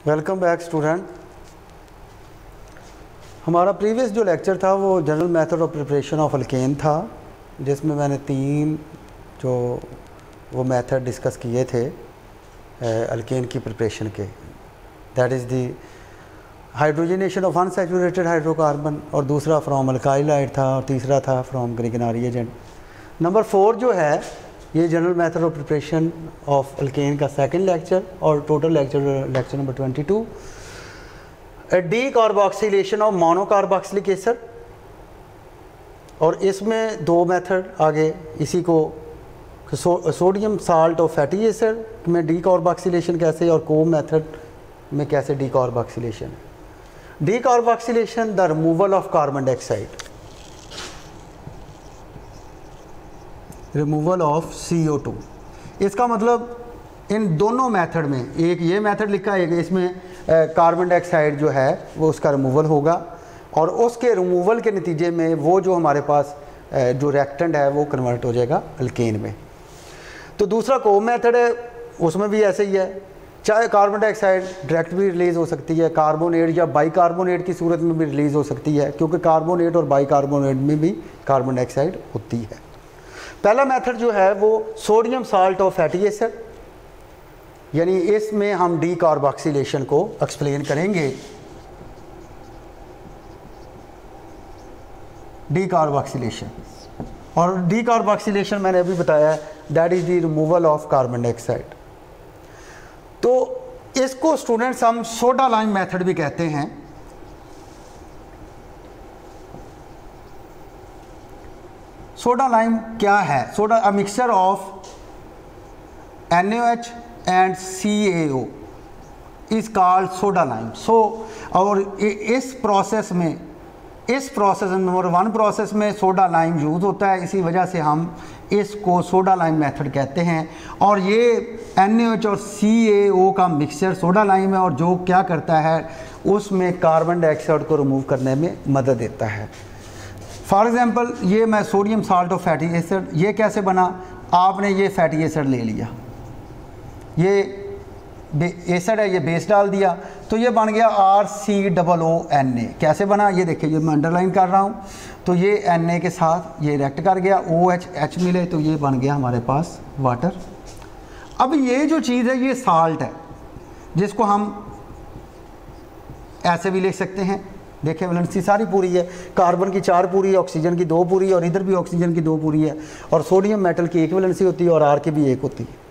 Welcome back student. हमारा previous जो lecture था वो general method of preparation of alkane था, जिसमें मैंने 3 जो वो मेथड डिस्कस किए थे अल्केन की प्रिपरेशन के। That is the hydrogenation of unsaturated hydrocarbon, और दूसरा फ्रॉम अल्काइल हाइड था, और तीसरा था फ्रॉम ग्रिगनारी एजेंट। नंबर 4 जो है ये general method of preparation of alkane का सेकंड लेक्चर, और total lecture number 22 D carboxylation of monocarboxylic acid. और इसमें 2 मेथड आगे इसी को sodium salt of fatty acid में डी कार्बोक्सिलेशन कैसे, और को मेथड में कैसे D carboxylation. D carboxylation the removal of carbon dioxide, removal of CO2। इसका मतलब इन दोनों मेथड में, एक ये मेथड लिखा है, एक इसमें कार्बन डाइऑक्साइड जो है वो उसका रिमूवल होगा, और उसके रिमूवल के नतीजे में वो जो हमारे पास जो रिएक्टेंट है वो कन्वर्ट हो जाएगा अल्केन में। तो दूसरा को मेथड है, उसमें भी ऐसे ही है, चाहे कार्बन डाइऑक्साइड डायरेक्ट भी रिलीज़ हो सकती है, कार्बोनेट या बाइकार्बोनेट की सूरत में भी रिलीज़ हो सकती है, क्योंकि कार्बोनेट और बाइकार्बोनेट में भी कार्बन डाइऑक्साइड होती है। पहला मेथड जो है वो sodium salt of fatty acid, यानी इसमें हम डी कार्बोक्सिलेशन को एक्सप्लेन करेंगे। डी कार्बोक्सिलेशन, और डी कार्बोक्सिलेशन मैंने अभी बताया है, that is the removal of carbon dioxide. तो इसको स्टूडेंट्स हम सोडा लाइम मेथड भी कहते हैं। सोडा लाइम क्या है? Soda a mixture of NaOH and CaO is called soda lime. और इस प्रोसेस नंबर 1 प्रोसेस में सोडा लाइम यूज़ होता है, इसी वजह से हम इसको सोडा लाइम मेथड कहते हैं। और ये NaOH और CaO का मिक्सचर सोडा लाइम है, और जो क्या करता है उसमें कार्बन डाइऑक्साइड को रिमूव करने में मदद देता है। फॉर एग्ज़ाम्पल ये मैं sodium salt of fatty acid, ये कैसे बना? आपने ये फैटी एसिड ले लिया, ये एसिड है, ये बेस डाल दिया, तो ये बन गया RCOONA। कैसे बना? ये देखिए, ये मैं अंडरलाइन कर रहा हूँ। तो ये Na के साथ ये रिएक्ट कर गया, OH मिले, तो ये बन गया हमारे पास वाटर। अब ये जो चीज़ है ये साल्ट है, जिसको हम ऐसे भी लिख सकते हैं। देखिए वैलेंसी सारी पूरी है, कार्बन की 4 पूरी है, ऑक्सीजन की 2 पूरी है, और इधर भी ऑक्सीजन की 2 पूरी है, और सोडियम मेटल की 1 वैलेंसी होती है, और R की भी 1 होती है।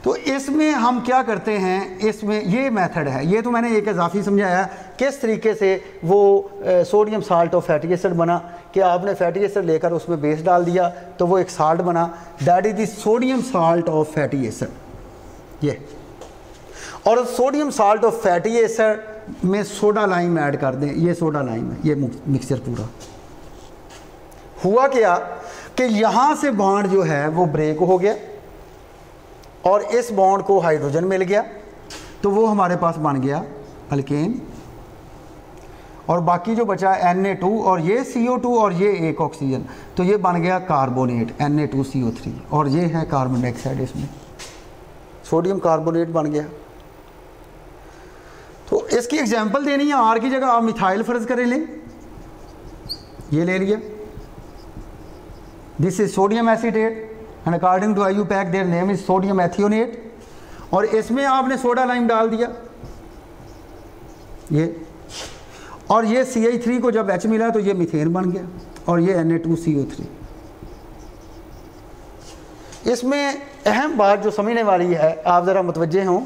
तो इसमें हम क्या करते हैं, इसमें ये मेथड है, ये तो मैंने एक इजाफी समझाया किस तरीके से वो sodium salt of fatty acid बना, कि आपने फैटी एसिड लेकर उसमें बेस डाल दिया तो वो एक साल्ट बना, that is the sodium salt of fatty acid. ये और sodium salt of fatty acid में सोडा लाइम ऐड कर दें, ये सोडा लाइम है, ये मिक्सचर पूरा। हुआ क्या कि यहाँ से बॉन्ड जो है वो ब्रेक हो गया, और इस बॉन्ड को हाइड्रोजन मिल गया, तो वो हमारे पास बन गया अल्केन। और बाकी जो बचा Na2 और ये CO2 और ये एक ऑक्सीजन, तो ये बन गया कार्बोनेट Na2CO3, और ये है कार्बन डाइऑक्साइड, इसमें सोडियम कार्बोनेट बन गया। तो इसकी एग्जांपल देनी है, R की जगह आप मिथाइल फर्ज करें, लें, ये ले लिया, this is sodium acetate and according to IUPAC their name is sodium ethanoate, और इसमें आपने सोडा लाइम डाल दिया, ये, और ये CH3 को जब H मिला तो ये मीथेन बन गया, और ये Na2CO3। इसमें अहम बात जो समझने वाली है, आप ज़रा मुतवज्जे हों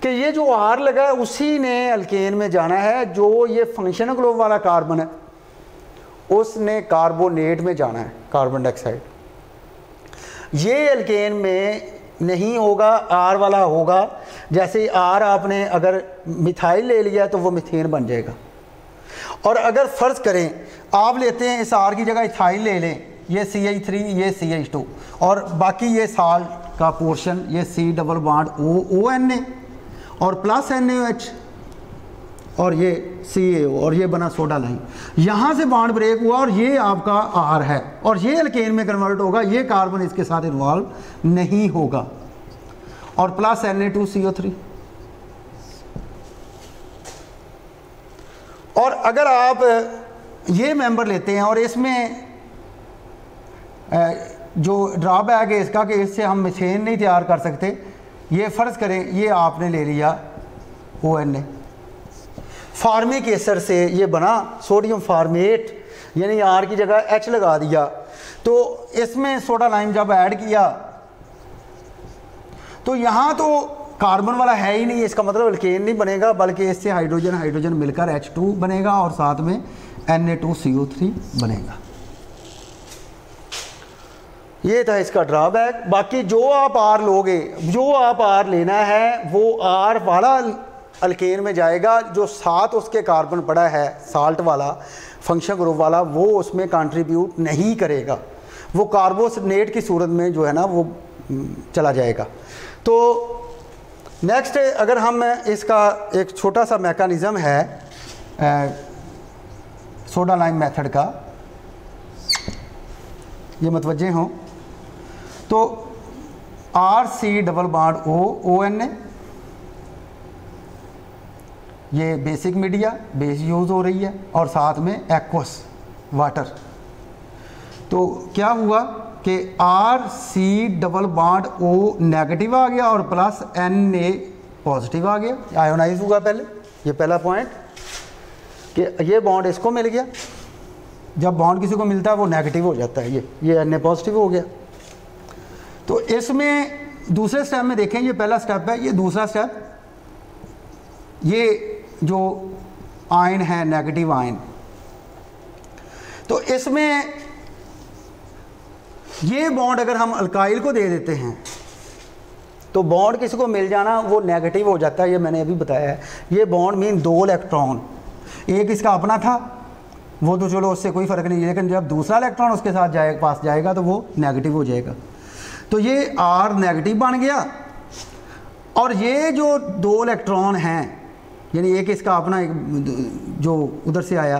कि ये जो R लगा है उसी ने अल्केन में जाना है, जो ये फंक्शनल ग्रुप वाला कार्बन है उसने कार्बोनेट में जाना है, कार्बन डाइऑक्साइड। ये अल्केन में नहीं होगा, R वाला होगा। जैसे R आपने अगर मिथाइल ले लिया तो वो मीथेन बन जाएगा, और अगर फ़र्ज़ करें आप लेते हैं इस R की जगह इथाइल ले लें, ये CH3 ये CH2, और बाकी ये साल्ट का पोर्शन, ये C डबल बॉन्ड ONA और प्लस NaOH, और ये CaO, और ये बना सोडा लाइम। यहाँ से बॉन्ड ब्रेक हुआ और ये आपका R है, और ये अल्केन में कन्वर्ट होगा, ये कार्बन इसके साथ इन्वॉल्व नहीं होगा, और प्लस Na2CO3। और अगर आप ये मेंबर लेते हैं और इसमें जो ड्रॉबैक है इसका कि इससे हम मीथेन नहीं तैयार कर सकते, ये फ़र्ज़ करें ये आपने ले लिया ONA, फार्मिक एसिड से ये बना सोडियम फार्मेट, यानी R की जगह H लगा दिया, तो इसमें सोडा लाइम जब ऐड किया तो यहाँ तो कार्बन वाला है ही नहीं, इसका मतलब अल्केन नहीं बनेगा, बल्कि इससे हाइड्रोजन हाइड्रोजन मिलकर H2 बनेगा और साथ में Na2CO3 बनेगा। ये था इसका ड्रॉबैक। बाकी जो आप R लोगे, जो आप R लेना है वो R वाला अल्केन में जाएगा, जो साथ उसके कार्बन पड़ा है साल्ट वाला फंक्शन ग्रुप वाला, वो उसमें कंट्रीब्यूट नहीं करेगा, वो कार्बोनेट की सूरत में जो है ना वो चला जाएगा। तो नेक्स्ट अगर हम इसका एक छोटा सा मैकेनिज़्म है सोडा लाइम मेथड का, ये मतवज्जे हों, तो RC डबल बॉन्ड ONA, ये बेसिक मीडिया बेस यूज़ हो रही है और साथ में एक्वस वाटर। तो क्या हुआ कि RC double bond O negative आ गया और प्लस Na पॉजिटिव आ गया, आयोनाइज हुआ पहले, ये पहला पॉइंट कि ये बॉन्ड इसको मिल गया। जब बॉन्ड किसी को मिलता है वो नेगेटिव हो जाता है, ये Na पॉजिटिव हो गया। तो इसमें दूसरे स्टेप में देखें, ये पहला स्टेप है, ये दूसरा स्टेप, ये जो आयन है नेगेटिव आयन, तो इसमें ये बॉन्ड अगर हम अल्काइल को दे देते हैं तो बॉन्ड किसी को मिल जाना वो नेगेटिव हो जाता है, ये मैंने अभी बताया है। ये बॉन्ड मीन 2 इलेक्ट्रॉन, एक इसका अपना था वो तो चलो उससे कोई फ़र्क नहीं, लेकिन जब दूसरा इलेक्ट्रॉन उसके साथ पास जाएगा तो वो नेगेटिव हो जाएगा। तो ये R नेगेटिव बन गया और ये जो 2 इलेक्ट्रॉन हैं, यानी एक इसका अपना एक जो उधर से आया,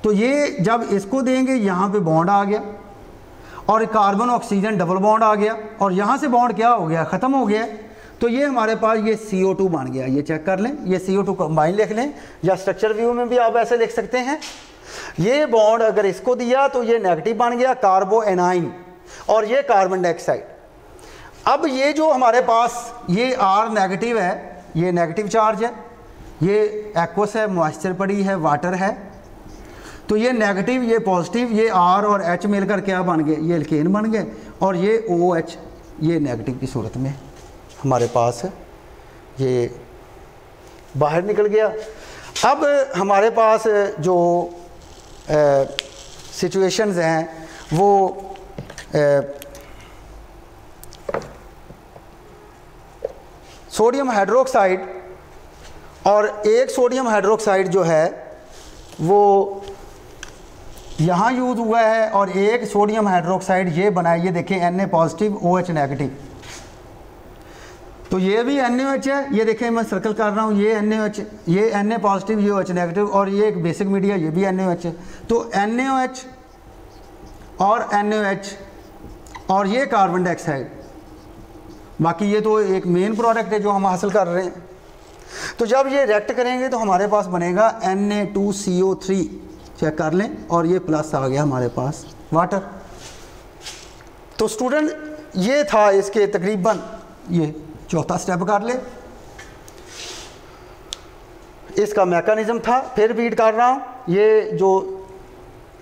तो ये जब इसको देंगे यहाँ पे बॉन्ड आ गया और कार्बन ऑक्सीजन डबल बॉन्ड आ गया और यहाँ से बॉन्ड क्या हो गया, ख़त्म हो गया। तो ये हमारे पास ये CO2 बन गया, ये चेक कर लें, ये CO2 कंबाइन लिख लें या स्ट्रक्चर व्यू में भी आप ऐसे लिख सकते हैं। ये बॉन्ड अगर इसको दिया तो ये नेगेटिव बन गया कार्बो एनाइन और ये कार्बन डाइऑक्साइड। अब ये जो हमारे पास ये R नेगेटिव है, ये नेगेटिव चार्ज है, ये एक्वस है, मॉइस्चर पड़ी है, वाटर है, तो ये नेगेटिव ये पॉजिटिव, ये R और H मिलकर क्या बन गए, ये एल्केन बन गए और ये OH ये नेगेटिव की सूरत में हमारे पास ये बाहर निकल गया। अब हमारे पास जो सिचुएशंस हैं वो सोडियम हाइड्रोक्साइड और एक सोडियम हाइड्रोक्साइड जो है वो यहाँ यूज़ हुआ है और एक सोडियम हाइड्रोक्साइड ये बनाया, ये देखें Na पॉजिटिव OH नेगेटिव, तो ये भी NaOH है, ये देखें मैं सर्कल कर रहा हूँ, ये NaOH, ये Na पॉजिटिव, ये OH नेगेटिव और ये एक बेसिक मीडिया, ये भी NaOH है। तो NaOH और NaOH और ये कार्बन डाइऑक्साइड, बाकी ये तो एक मेन प्रोडक्ट है जो हम हासिल कर रहे हैं। तो जब ये रिएक्ट करेंगे तो हमारे पास बनेगा Na2CO3, चेक कर लें, और ये प्लस आ गया हमारे पास वाटर। तो स्टूडेंट ये था इसके तकरीबन, ये चौथा स्टेप कर ले, इसका मैकेनिज्म था। फिर रिपीट कर रहा हूँ, ये जो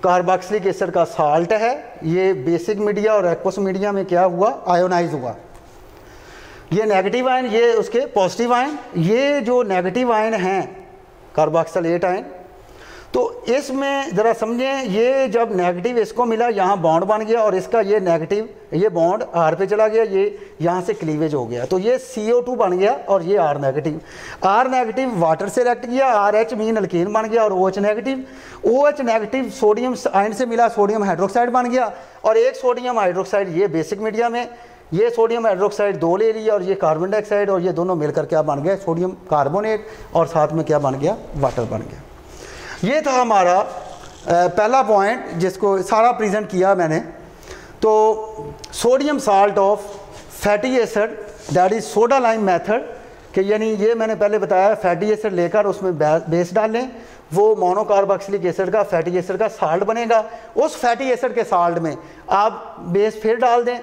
कार्बोक्सिलिक एसिड का साल्ट है ये बेसिक मीडिया और एक्वस मीडिया में क्या हुआ, आयोनाइज हुआ। ये नेगेटिव आयन, ये उसके पॉजिटिव आयन, ये जो नेगेटिव आयन हैं कार्बोक्सिलेट आयन, तो इसमें ज़रा समझें, ये जब नेगेटिव इसको मिला यहाँ बॉन्ड बन गया और इसका ये नेगेटिव ये बॉन्ड R पे चला गया, ये यहाँ से क्लीवेज हो गया, तो ये CO2 बन गया और ये R नेगेटिव वाटर से रिएक्ट किया, RH मीन अल्केन बन गया और OH नेगेटिव सोडियम आयन से मिला, सोडियम हाइड्रोक्साइड बन गया और एक सोडियम हाइड्रोक्साइड ये बेसिक मीडिया में, ये सोडियम हाइड्रोक्साइड 2 ले लिया और ये कार्बन डाइऑक्साइड और ये दोनों मिलकर क्या बन गया, सोडियम कार्बोनेट और साथ में क्या बन गया, वाटर बन गया। ये था हमारा पहला पॉइंट जिसको सारा प्रेजेंट किया मैंने। तो sodium salt of fatty acid that is soda lime method कि यानी ये मैंने पहले बताया फैटी एसिड लेकर उसमें बेस डालें, वो मोनोकार्बोक्सिलिक एसिड का फैटी एसिड का साल्ट बनेगा। उस फैटी एसिड के साल्ट में आप बेस फिर डाल दें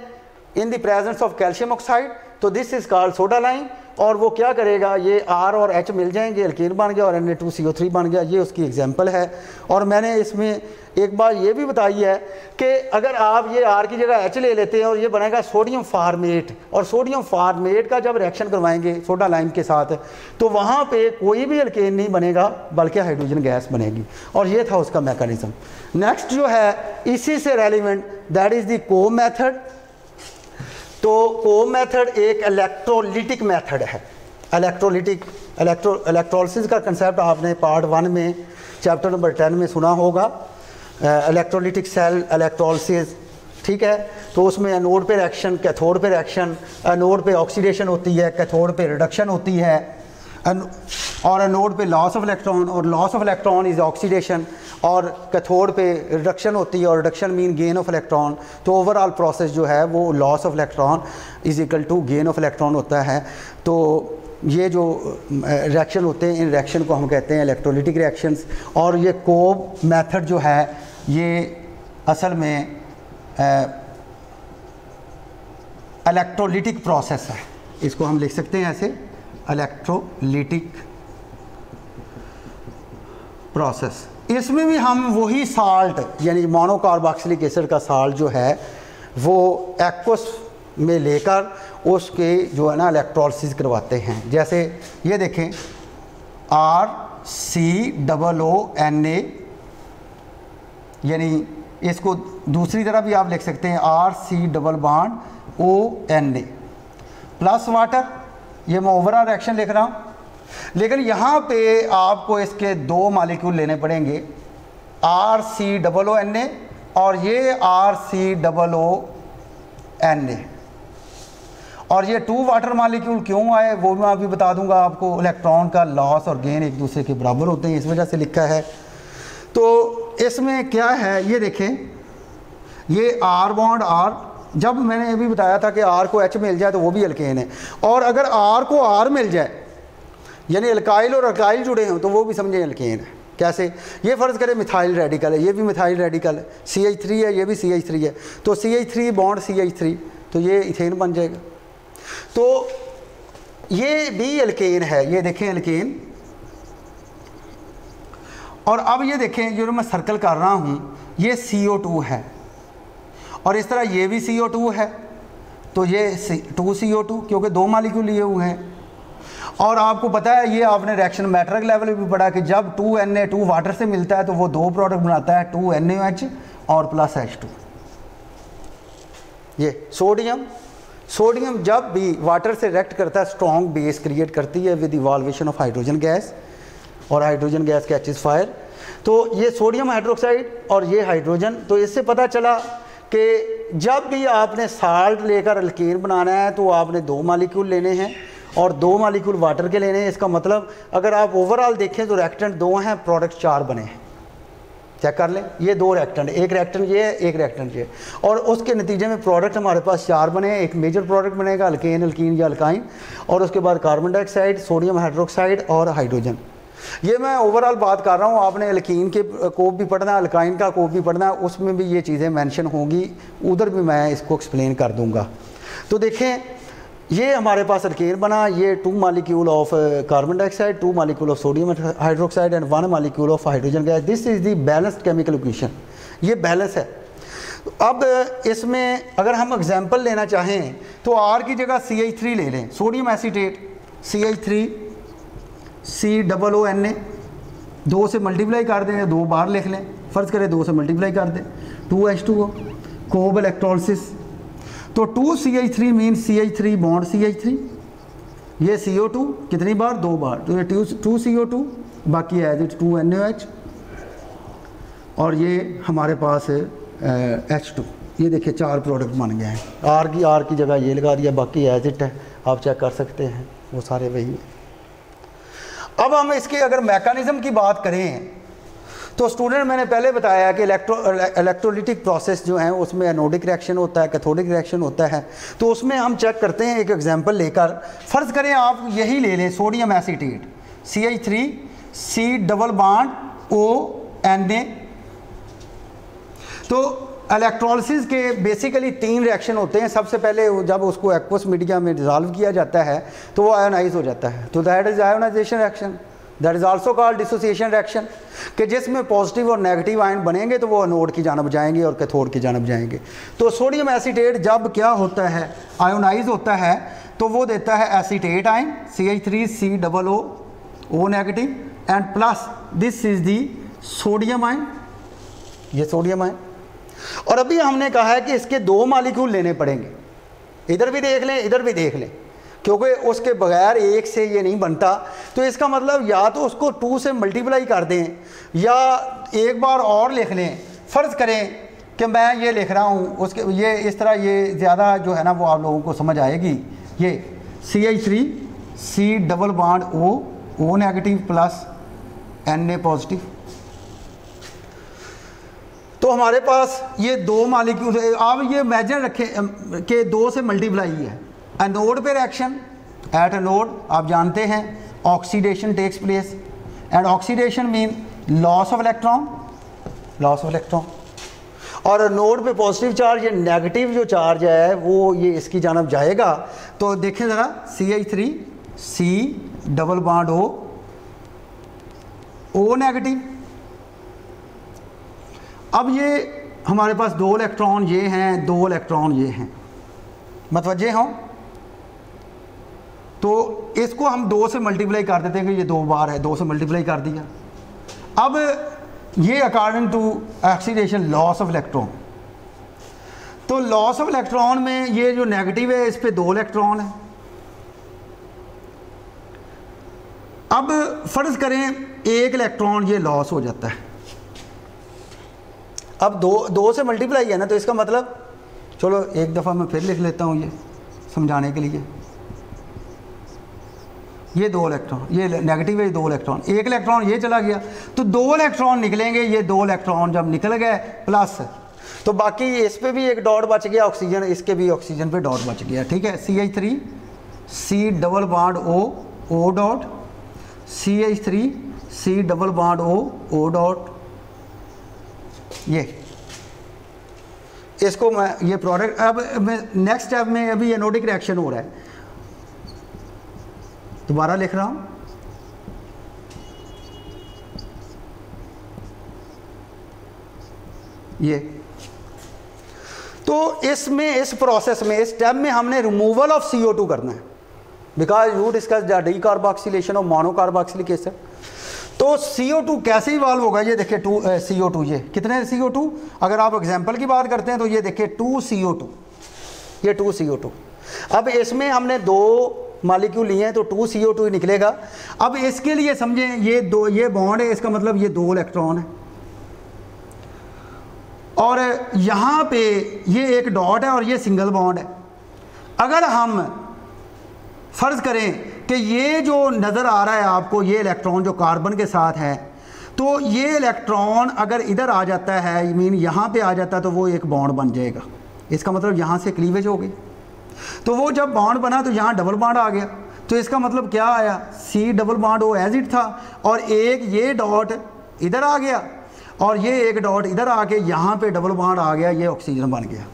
in the presence of calcium oxide, तो this is called soda lime. और वो क्या करेगा, ये R और H मिल जाएंगे, एल्कीन बन गया और Na2CO3 बन गया। ये उसकी एग्जांपल है। और मैंने इसमें एक बात ये भी बताई है कि अगर आप ये R की जगह H ले लेते हैं और ये बनेगा सोडियम फार्मेट, और सोडियम फार्मेट का जब रिएक्शन करवाएंगे सोडा लाइम के साथ तो वहाँ पे कोई भी एल्केन नहीं बनेगा बल्कि हाइड्रोजन गैस बनेगी। और ये था उसका मैकेनिज्म। नेक्स्ट जो है इसी से रेलिवेंट, दैट इज़ द कोम मेथड। तो कोम मेथड एक इलेक्ट्रोलिटिक मेथड है। इलेक्ट्रोलिसिस का कंसेप्ट आपने पार्ट 1 में चैप्टर नंबर 10 में सुना होगा, इलेक्ट्रोलिटिक सेल इलेक्ट्रोलिसिस, ठीक है। तो उसमें एनोड पे रिएक्शन, कैथोड पे रिएक्शन, एनोड पे ऑक्सीडेशन होती है, कैथोड पे रिडक्शन होती है, और एनोड पे लॉस ऑफ इलेक्ट्रॉन, और loss of electron is oxidation, और कैथोड पे रिडक्शन होती है और reduction mean gain of electron. तो ओवरऑल प्रोसेस जो है वो loss of electron is equal to gain of electron होता है। तो ये जो रिएक्शन होते हैं इन रिएक्शन को हम कहते हैं इलेक्ट्रोलिटिक रिएक्शंस। और ये कोब मेथड जो है ये असल में इलेक्ट्रोलिटिक प्रोसेस है, इसको हम लिख सकते हैं ऐसे, इलेक्ट्रोलिटिक प्रोसेस। इसमें भी हम वही साल्ट यानी मोनोकार्बोक्सिलिक एसिड का साल्ट जो है वो एक्वस में लेकर उसके जो है ना इलेक्ट्रोलिसिस करवाते हैं। जैसे ये देखें RCOONA, यानी इसको दूसरी तरह भी आप लिख सकते हैं RC⋅ONA प्लस वाटर। ये मैं ओवरऑल रिएक्शन लिख रहा हूँ, लेकिन यहाँ पे आपको इसके दो मॉलिक्यूल लेने पड़ेंगे, RCOONA और ये RCOONA। और ये 2 वाटर मॉलिक्यूल क्यों आए वो मैं अभी बता दूंगा आपको। इलेक्ट्रॉन का लॉस और गेन एक दूसरे के बराबर होते हैं, इस वजह से लिखा है। तो इसमें क्या है ये देखें, ये R बॉन्ड R, जब मैंने अभी बताया था कि R को H मिल जाए तो वो भी एल्केन है, और अगर R को R मिल जाए यानी अल्काइल और अल्काइल जुड़े हों तो वो भी समझें एल्केन है। कैसे, ये फ़र्ज़ करें मिथाइल रेडिकल है, ये भी मिथाइल रेडिकल है, CH3 है, ये भी CH3 है, तो CH3 बॉन्ड CH3, तो ये इथेन बन जाएगा। तो ये भी एल्केन है, ये देखें एल्केन। और अब ये देखें जो मैं सर्कल कर रहा हूँ ये CO2 है, और इस तरह ये भी CO2 है, तो ये 2CO2 क्योंकि 2 मॉलिक्यूल लिए हुए हैं। और आपको पता है ये आपने रिएक्शन मैट्रिक लेवल पे भी पढ़ा कि जब 2Na2 वाटर से मिलता है तो वो 2 प्रोडक्ट बनाता है, 2NaOH और प्लस H2। ये सोडियम जब भी वाटर से रिएक्ट करता है स्ट्रॉन्ग बेस क्रिएट करती है विद इवॉल्वेशन ऑफ हाइड्रोजन गैस, और हाइड्रोजन गैस कैचेस फायर। तो ये सोडियम हाइड्रोक्साइड और ये हाइड्रोजन। तो इससे पता चला कि जब भी आपने साल्ट लेकर अल्केन बनाना है तो आपने 2 मॉलिक्यूल लेने हैं और 2 मॉलिक्यूल वाटर के लेने हैं। इसका मतलब अगर आप ओवरऑल देखें तो रिएक्टेंट 2 हैं, प्रोडक्ट 4 बने हैं। चेक कर लें, ये 2 रिएक्टेंट, एक रिएक्टेंट ये है, एक रिएक्टेंट ये, और उसके नतीजे में प्रोडक्ट हमारे पास 4 बने हैं। एक मेजर प्रोडक्ट बनेगा अल्केन, अल्कीन या अल्काइन, और उसके बाद कार्बन डाइऑक्साइड, सोडियम हाइड्रोक्साइड और हाइड्रोजन। ये मैं ओवरऑल बात कर रहा हूँ, आपने अल्कीन के कोप भी पढ़ना है, अल्काइन का कोप भी पढ़ना है, उसमें भी ये चीज़ें मेंशन होंगी, उधर भी मैं इसको एक्सप्लेन कर दूँगा। तो देखें ये हमारे पास अल्केन बना, ये 2 molecule of carbon dioxide, 2 molecule of sodium hydroxide and 1 molecule of hydrogen gas. This is the balanced chemical equation, ये बैलेंस है। अब इसमें अगर हम एग्जांपल लेना चाहें तो R की जगह CH3 ले लें, सोडियम एसीटेट CH3COONA, 2 से मल्टीप्लाई कर दें या 2 बार लिख लें, फ़र्ज़ करें 2 से मल्टीप्लाई कर दें, 2H2O कोब इलेक्ट्रोलिसिस। तो 2CH3 mean CH3 bond CH3, ये CO2 कितनी बार, 2 बार, तो ये 2CO2 बाकी एज इट 2NaOH, और ये हमारे पास H2। ये देखिए 4 प्रोडक्ट बन गए हैं। R की जगह ये लगा दिया, बाकी एज इट है, आप चेक कर सकते हैं, वो सारे वही हैं। अब हम इसके अगर मैकेनिज़्म की बात करें तो स्टूडेंट मैंने पहले बताया कि इलेक्ट्रोलिटिक प्रोसेस जो है उसमें एनोडिक रिएक्शन होता है, कैथोडिक रिएक्शन होता है। तो उसमें हम चेक करते हैं एक एग्जांपल लेकर। फ़र्ज़ करें आप यही ले लें sodium acetate CH3C double bond ONA। तो इलेक्ट्रोलिसिस के बेसिकली 3 रिएक्शन होते हैं। सबसे पहले जब उसको एक्वस मीडिया में डिज़ोल्व किया जाता है तो वो आयोनाइज हो जाता है, तो that is ionization reaction. That is also called dissociation reaction, कि जिसमें पॉजिटिव और नेगेटिव आयन बनेंगे तो वो एनोड की जानब जाएंगे और कैथोड की जानब जाएंगे। तो सोडियम एसीटेट जब क्या होता है, आयोनाइज होता है, तो वो देता है acetate ion CH3C double O negative and plus this is the sodium ion, ये सोडियम आयन। और अभी हमने कहा है कि इसके 2 मॉलिक्यूल लेने पड़ेंगे, इधर भी देख लें इधर भी देख लें, क्योंकि उसके बगैर एक से ये नहीं बनता। तो इसका मतलब या तो उसको 2 से मल्टीप्लाई कर दें या एक बार और लिख लें। फ़र्ज़ करें कि मैं ये लिख रहा हूँ उसके, ये इस तरह, ये ज़्यादा जो है ना वो आप लोगों को समझ आएगी। ये CH3C double bond O negative plus Na positive. तो हमारे पास ये 2 मॉलिक्यूल, आप ये इमेजिन रखें कि 2 से मल्टीप्लाई है। एनोड पे रिएक्शन, एट एनोड आप जानते हैं oxidation takes place, and oxidation mean loss of electron, loss of electron. और एनोड पे पॉजिटिव चार्ज, ये नेगेटिव जो चार्ज है वो ये इसकी जानब जाएगा। तो देखें ज़रा, CH3C double bond O negative. अब ये हमारे पास 2 इलेक्ट्रॉन ये हैं, 2 इलेक्ट्रॉन ये हैं, मतवज्जे हों। तो इसको हम 2 से मल्टीप्लाई कर देते हैं कि ये 2 बार है, 2 से मल्टीप्लाई कर दिया। अब ये according to oxidation loss of electron, तो लॉस ऑफ इलेक्ट्रॉन में ये जो नेगेटिव है इस पे 2 इलेक्ट्रॉन है। अब फ़र्ज़ करें 1 इलेक्ट्रॉन ये लॉस हो जाता है। अब 2 से मल्टीप्लाई है ना, तो इसका मतलब, चलो एक दफ़ा मैं फिर लिख लेता हूँ ये समझाने के लिए। ये 2 इलेक्ट्रॉन, ये नेगेटिव है, 2 इलेक्ट्रॉन, 1 इलेक्ट्रॉन ये चला गया, तो 2 इलेक्ट्रॉन निकलेंगे। ये 2 इलेक्ट्रॉन जब निकल गए प्लस, तो बाकी इस पे भी एक डॉट बच गया ऑक्सीजन, इसके भी ऑक्सीजन पे डॉट बच गया, ठीक है। CH3C double bond O dot, CH3C double bond O dot. ये इसको मैं ये प्रोडक्ट, अब नेक्स्ट स्टेप में अभी एनोडिक रिएक्शन हो रहा है, दोबारा लिख रहा हूं। ये तो इसमें, इस प्रोसेस में, इस स्टेप में हमने रिमूवल ऑफ CO2 करना है, because you discuss the decarboxylation of monocarboxylic acid. तो CO2 कैसे इवॉल्व होगा, ये देखिए CO2, ये कितने CO2, अगर आप एग्जांपल की बात करते हैं तो ये देखिए 2 CO2, ये 2 CO2। अब इसमें हमने 2 मॉलिक्यूल लिए हैं तो 2 CO2 ही निकलेगा। अब इसके लिए समझें, ये बॉन्ड है, इसका मतलब ये 2 इलेक्ट्रॉन है, और यहाँ पे ये एक डॉट है और ये सिंगल बॉन्ड है। अगर हम फ़र्ज़ करें कि ये जो नज़र आ रहा है आपको, ये इलेक्ट्रॉन जो कार्बन के साथ है, तो ये इलेक्ट्रॉन अगर इधर आ जाता है, मीन यहाँ पे आ जाता है, तो वो एक बॉन्ड बन जाएगा। इसका मतलब यहाँ से क्लीवेज हो गई। तो वो जब बॉन्ड बना तो यहाँ डबल बॉन्ड आ गया, तो इसका मतलब क्या आया, C double bond O as it था, और एक ये डॉट इधर आ गया और ये एक डॉट इधर आके यहाँ पे डबल बॉन्ड आ गया, ये ऑक्सीजन बन गया।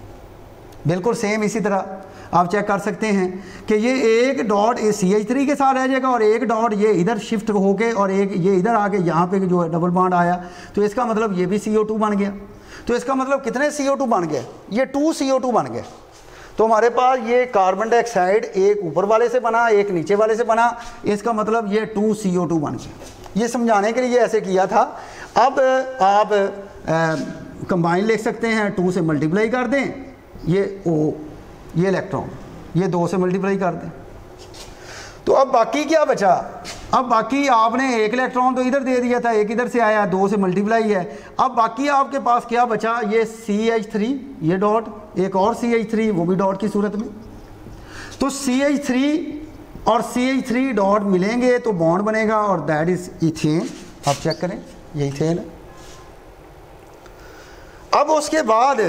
बिल्कुल सेम इसी तरह आप चेक कर सकते हैं कि ये एक डॉट CH3 के साथ रह जाएगा और एक डॉट ये इधर शिफ्ट होके और एक ये इधर आके यहाँ पे जो है डबल बॉन्ड आया, तो इसका मतलब ये भी CO2 बन गया। तो इसका मतलब कितने CO2 बन गए, ये 2 CO2 बन गए। तो हमारे पास ये कार्बन डाइऑक्साइड एक ऊपर वाले से बना, एक नीचे वाले से बना, इसका मतलब ये 2 CO2 बन गया। ये समझाने के लिए ऐसे किया था। अब आप कंबाइन लिख सकते हैं, 2 से मल्टीप्लाई कर दें, ये O, ये इलेक्ट्रॉन, ये 2 से मल्टीप्लाई कर दें, तो अब बाकी क्या बचा। अब बाकी आपने 1 इलेक्ट्रॉन तो इधर दे दिया था, एक इधर से आया, 2 से मल्टीप्लाई है। अब बाकी आपके पास क्या बचा, ये CH3, ये डॉट, एक और CH3, वो भी डॉट की सूरत में। तो CH3 और CH3 डॉट मिलेंगे तो बॉन्ड बनेगा, और दैट इज इथेन। आप चेक करें, ये इथेन है। अब उसके बाद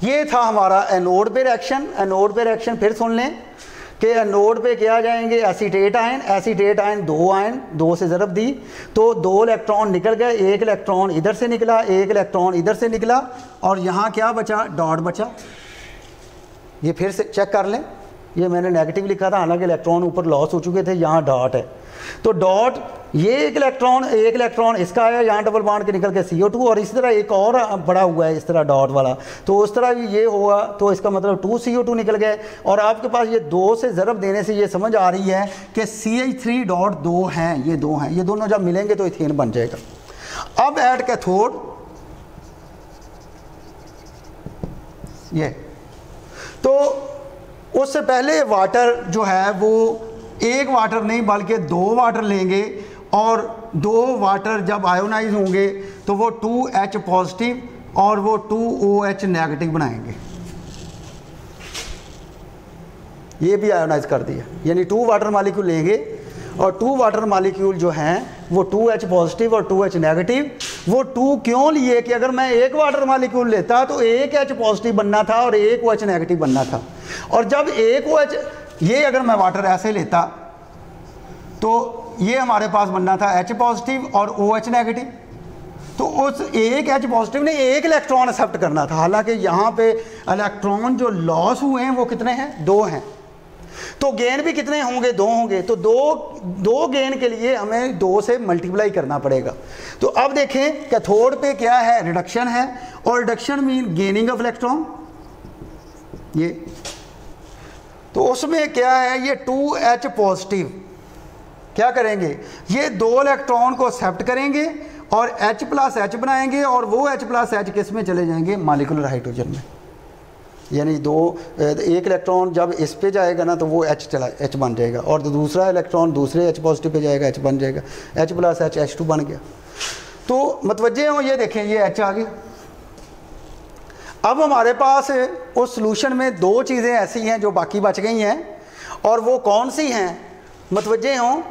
ये था हमारा एनोड पे रिएक्शन। एनोड पे रिएक्शन फिर सुन लें कि एनोड पे क्या जाएंगे, एसीटेट आयन। एसीटेट आयन दो आयन, दो से ज़रब दी तो दो इलेक्ट्रॉन निकल गए, एक इलेक्ट्रॉन इधर से निकला, एक इलेक्ट्रॉन इधर से निकला, और यहाँ क्या बचा, डॉट बचा। ये फिर से चेक कर लें, ये मैंने नेगेटिव लिखा था, हालांकि इलेक्ट्रॉन ऊपर लॉस हो चुके थे, यहाँ डॉट है। तो डॉट, ये एक इलेक्ट्रॉन इसका आया, यहाँ डबल बॉन्ड के निकल के CO2, और इस तरह एक और बड़ा हुआ है इस तरह डॉट वाला, तो उस तरह भी ये होगा, तो इसका मतलब 2 CO2 निकल गए। और आपके पास ये 2 से ज़रब देने से ये समझ आ रही है कि CH3 डॉट 2 हैं, ये 2 हैं, ये दोनों जब मिलेंगे तो इथेन बन जाएगा। अब ऐड कैथोड, ये तो उससे पहले वाटर जो है वो एक वाटर नहीं बल्कि 2 वाटर लेंगे, और 2 वाटर जब आयोनाइज होंगे तो वो 2H पॉजिटिव और वो 2OH नेगेटिव बनाएंगे। ये भी आयोनाइज कर दिया, यानी 2 वाटर मालिक्यूल लेंगे और 2 वाटर मालिक्यूल जो हैं वो 2H पॉजिटिव और 2H नेगेटिव। वो 2 क्यों लिए कि अगर मैं एक वाटर मालिक्यूल लेता तो एक H पॉजिटिव बनना था और एक OH नेगेटिव बनना था, और जब एक OH, ये अगर मैं वाटर ऐसे लेता तो ये हमारे पास बनना था H पॉजिटिव और OH नेगेटिव, तो उस एक H पॉजिटिव ने एक इलेक्ट्रॉन एक्सेप्ट करना था। हालांकि यहाँ पे इलेक्ट्रॉन जो लॉस हुए हैं वो कितने हैं, 2 हैं, तो गेन भी कितने होंगे, 2 होंगे। तो दो गेन के लिए हमें 2 से मल्टीप्लाई करना पड़ेगा। तो अब देखें कैथोड पे क्या है, रिडक्शन है, और reduction mean gaining of electron. ये तो उसमें क्या है, ये 2H पॉजिटिव क्या करेंगे, ये 2 इलेक्ट्रॉन को एक्सेप्ट करेंगे और H प्लस H बनाएंगे, और वो H प्लस H किस में चले जाएंगे, मॉलिक्यूलर हाइड्रोजन में। यानी एक इलेक्ट्रॉन जब इस पे जाएगा ना तो वो H बन जाएगा, और दूसरा इलेक्ट्रॉन दूसरे H पॉजिटिव पे जाएगा, H बन जाएगा, H प्लस H H2 बन गया। तो मतवज्जे हो, ये देखें ये H आ गया। अब हमारे पास उस सॉल्यूशन में 2 चीज़ें ऐसी हैं जो बाकी बच गई हैं, और वो कौन सी हैं, मतवज्जे हों,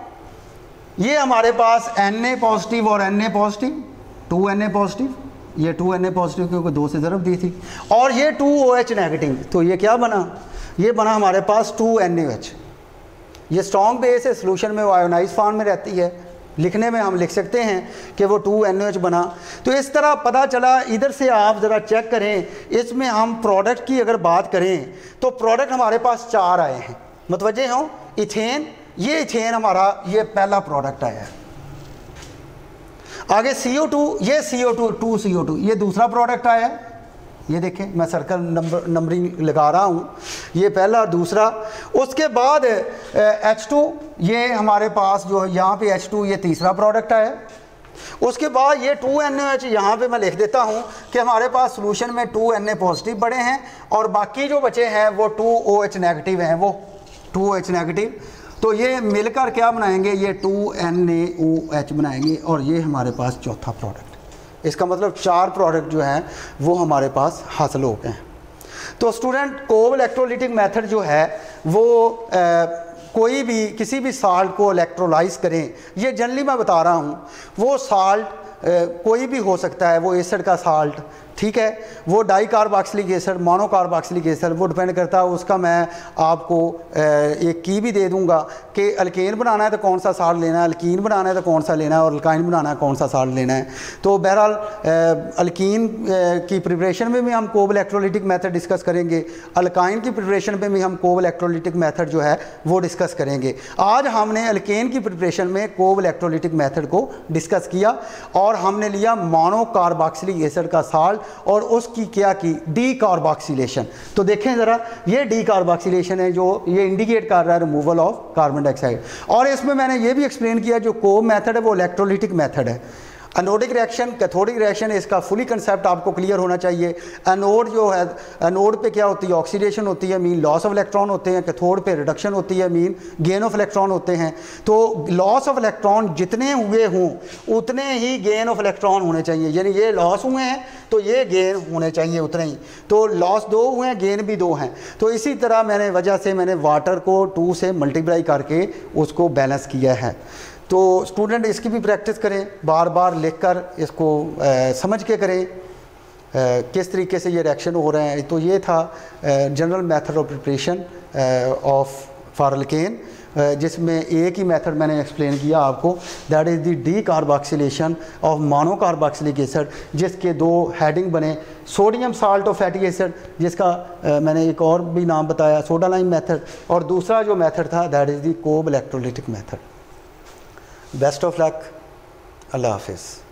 ये हमारे पास Na पॉजिटिव और Na पॉजिटिव, 2Na पॉजिटिव, ये 2Na पॉजिटिव क्योंकि 2 से ज़रब दी थी, और ये 2OH नेगेटिव। तो ये क्या बना, ये बना हमारे पास 2NaOH। ये स्ट्रॉन्ग बेस है, सॉल्यूशन में वो आयोनाइज फॉर्म में रहती है, लिखने में हम लिख सकते हैं कि वो 2NaOH बना। तो इस तरह पता चला। इधर से आप ज़रा चेक करें, इसमें हम प्रोडक्ट की अगर बात करें तो प्रोडक्ट हमारे पास 4 आए हैं, मतवज्जे हों। इथेन, ये इथेन हमारा ये पहला प्रोडक्ट आया है। आगे CO2, ये CO2 2CO2 ये दूसरा प्रोडक्ट आया है। ये देखें मैं सर्कल नंबरिंग लगा रहा हूँ, ये पहला और दूसरा। उसके बाद H2, ये हमारे पास जो यहाँ पे H2 ये तीसरा प्रोडक्ट आया। उसके बाद ये 2NaOH, यहाँ पे मैं लिख देता हूँ कि हमारे पास सॉल्यूशन में 2Na पॉजिटिव बड़े हैं और बाकी जो बचे हैं वो 2OH नेगेटिव हैं, वो 2OH नेगेटिव। तो ये मिलकर क्या बनाएंगे, ये 2NaOH बनाएंगे, और ये हमारे पास चौथा प्रोडक्ट। इसका मतलब 4 प्रोडक्ट जो हैं वो हमारे पास हासिल हो गए हैं। तो स्टूडेंट, कोव इलेक्ट्रोलिटिक मेथड जो है वो कोई भी किसी भी साल्ट को इलेक्ट्रोलाइज करें, ये जनरली मैं बता रहा हूँ, वो साल्ट कोई भी हो सकता है, वो एसिड का साल्ट, ठीक है, वो di carboxylic acid, mono carboxylic acid, वो डिपेंड करता है। उसका मैं आपको एक की भी दे दूंगा कि अल्केन बनाना है तो कौन सा साल्ट लेना है, अल्कीन बनाना है तो कौन सा लेना है, और अल्काइन बनाना है कौन सा साल्ट लेना है। तो बहरहाल अल्कीन की प्रिपरेशन में भी हम कोव इलेक्ट्रोलिटिक मेथड डिस्कस करेंगे, अल्काइन की प्रिपरेशन में भी हम कोव इलेक्ट्रोलिटिक मेथड जो है वो डिस्कस करेंगे। आज हमने अल्केन की प्रिपरेशन में कोव इलेक्ट्रोलिटिक मेथड को डिस्कस किया, और हमने लिया मोनो कार्बोक्सिलिक एसिड का साल्ट और उसकी क्या की, डी कार्बोक्सिलेशन। तो देखें ज़रा, ये डी कार्बोक्सिलेशन है जो ये इंडिकेट कर रहा है रिमूवल ऑफ कार्बन डाइऑक्साइड। और इसमें मैंने ये भी एक्सप्लेन किया जो कोव मेथड है वो इलेक्ट्रोलिटिक मेथड है। एनोडिक रिएक्शन, कैथोडिक रिएक्शन, इसका फुली कंसेप्ट आपको क्लियर होना चाहिए। एनोड जो है, एनोड पे क्या होती है, ऑक्सीडेशन होती है, मीन लॉस ऑफ इलेक्ट्रॉन होते हैं। कैथोड पे रिडक्शन होती है, मीन गेन ऑफ इलेक्ट्रॉन होते हैं। तो लॉस ऑफ इलेक्ट्रॉन जितने हुए हों उतने ही गेन ऑफ इलेक्ट्रॉन होने चाहिए, यानी ये लॉस हुए हैं तो ये गेन होने चाहिए उतने ही। तो लॉस 2 हुए हैं, गेन भी 2 हैं। तो इसी तरह मैंने वाटर को 2 से मल्टीप्लाई करके उसको बैलेंस किया है। तो स्टूडेंट इसकी भी प्रैक्टिस करें, बार बार लिखकर इसको समझ के करें, किस तरीके से ये रिएक्शन हो रहे हैं। तो ये था general method of preparation of for alkane, जिसमें एक ही मेथड मैंने एक्सप्लेन किया आपको, that is the D carboxylation of monocarboxylic acid, जिसके दो हेडिंग बने, sodium salt of fatty acid, जिसका मैंने एक और भी नाम बताया सोडा लाइम मेथड, और दूसरा जो मेथड था that is the Kolbe electrolytic method. Best of luck, Allah हाफिज़।